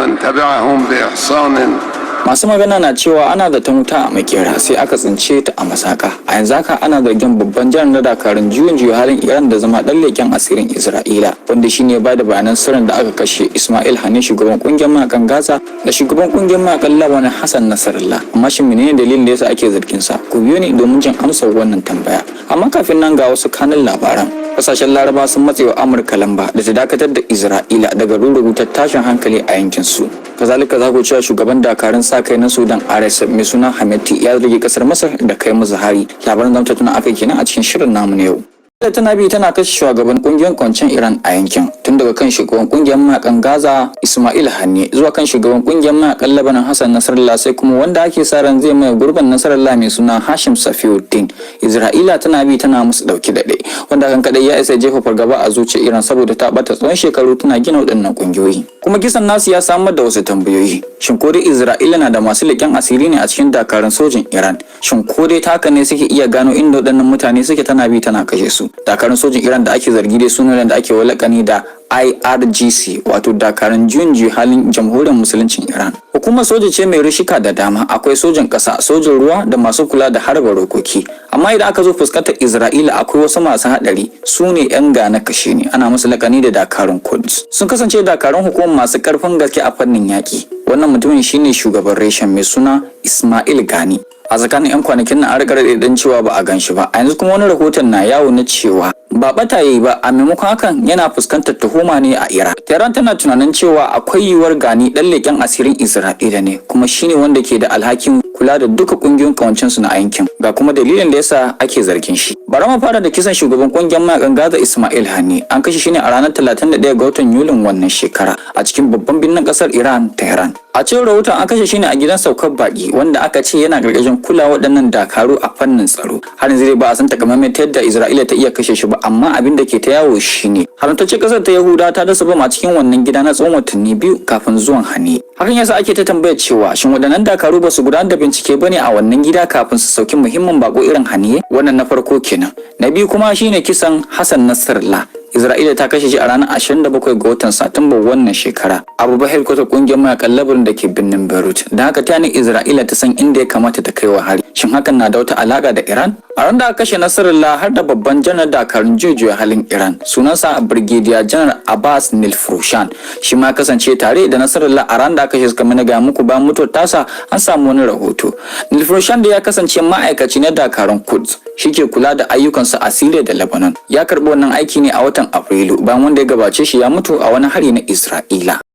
ومن تبعهم بإحسان. Masu magana na cewa ana da ta wuta a makera sai aka tsince ta a masaka. A yanzu haka ana zargin babban janar na dakarun juyin juya halin Iran da zama dan leken asirin Isra'ila, wanda shine ba da bayanan sirrin da aka kashe Ismail Haniyeh, shugaban kungiyar mayakan Gaza, da shugaban kungiyar mayakan Lebanon Hassan Nasrallah. Amma shin menene dalilin da yasa ake zargin sa? Ku biyo ni domin jin amsar wannan tambaya. Amma kafin nan ga wasu kanun labaran. Kasashen Laraba sun matse wa Amurka lamba da ta dakatar da Isra'ila daga rubuta tashin hankali a yankin su. Kazalika za ku cewa shugaban dakarun sa kai na Sudan RSF mai suna Hameti ya rage kasar Masar da kai musu hari. Labaran da mutum aka kenan a cikin shirin namu na yau. Da tana bi tana kashe shugaban kungiyar kwancen Iran a yankin, tun daga kan shugaban kungiyar mayakan Gaza Ismail Haniyeh zuwa kan shugaban kungiyar mayakan Lebanon Hassan Nasrallah, sai kuma wanda ake sa ran zai mai gurbin Nasrallah mai suna Hashim Safiuddin. Isra'ila tana bi tana musu dauki dade, wanda kan kadai ya isa jefa fargaba a zuciyar Iran saboda ta bata tsawon shekaru tana gina waɗannan kungiyoyi. Kuma kisan nasu ya samar da wasu tambayoyi. Shin ko dai Isra'ila na da masu leƙen asiri ne a cikin dakarun sojin Iran? Shin ko dai ta haka ne suke iya gano inda waɗannan mutane suke tana bi tana kashe su? Dakarun sojin Iran da ake zargi dai sunan da ake walakani da IRGC, wato dakarun juyin halin jamhuriyar musuluncin Iran. Hukumar soja ce mai rishika da dama, akwai sojan ƙasa, sojan ruwa da masu kula da harba rokoki. Amma idan aka zo fuskantar Isra'ila akwai wasu masu haɗari, su ne 'yan gane kashe ne, ana musu lakani da dakarun Quds. Sun kasance dakarun hukumar masu ƙarfin gaske a fannin yaƙi. Wannan mutumin shine shugaban reshen mai suna Ismail Gani. A tsakanin 'yan kwanakin nan an rika dan cewa ba a gan shi ba, a yanzu kuma wani rahoton na yawo na cewa ba bata yayi ba, a maimakon hakan yana fuskantar tuhuma ne a Iran. Tehran tana tunanin cewa akwai yiwuwar Gani dan leken asirin Isra'ila ne, kuma shine wanda ke da alhakin kula da duka kungiyoyin kawancin su na yankin. Ga kuma dalilin da yasa ake zargin shi. Bara mu fara da kisan shugaban kungiyar mayakan Gaza Ismail Haniyeh. An kashe shi ne a ranar 31 ga watan Yulin wannan shekara a cikin babban birnin kasar Iran, Tehran. A cikin rahoton an kashe shi ne a gidan saukar baki wanda aka ce yana gargajin kula waɗannan dakaru a fannin tsaro. Har yanzu dai ba a san takamaiman ta yadda Isra'ila ta iya kashe shi ba, amma abin da ke ta yawo shine haramtacce kasar ta Yahuda ta dasa bam a cikin wannan gida na tsawon watanni 2 kafin zuwan Haniyeh. Hakan yasa ake ta tambayar cewa shin waɗannan dakaru ba su gudanar da bincike bane a wannan gida kafin su sauki muhimmin bako irin Haniyeh? Wannan na farko kenan. Na biyu kuma shine kisan Hassan Nasrallah. Isra'ila ta kashe shi a ranar 27 ga watan Satumba wannan shekara. Abu Bahir kwata kungiyar mayakan Lebanon da ke birnin Beirut. Da haka ta ne Isra'ila ta san inda ya kamata ta kai wa hari. Shin hakan na da wata alaka da Iran? A ran da aka kashe Nasrallah har da babban janar dakarun jujuya halin Iran, sunansa Brigadier Janar Abbas Nilfroushan. Shi ma kasance tare da Nasrallah a ran da aka kashe kamar na ga muku bayan mutuwar tasa an samu wani rahoto. Nilfroushan da ya kasance ma'aikaci na dakarun Quds, shi ke kula da ayyukansa a Syria da Lebanon. Ya karɓi wannan aiki ne a watan Afrilu bayan wanda ya gabace shi ya mutu a wani hari na Isra'ila.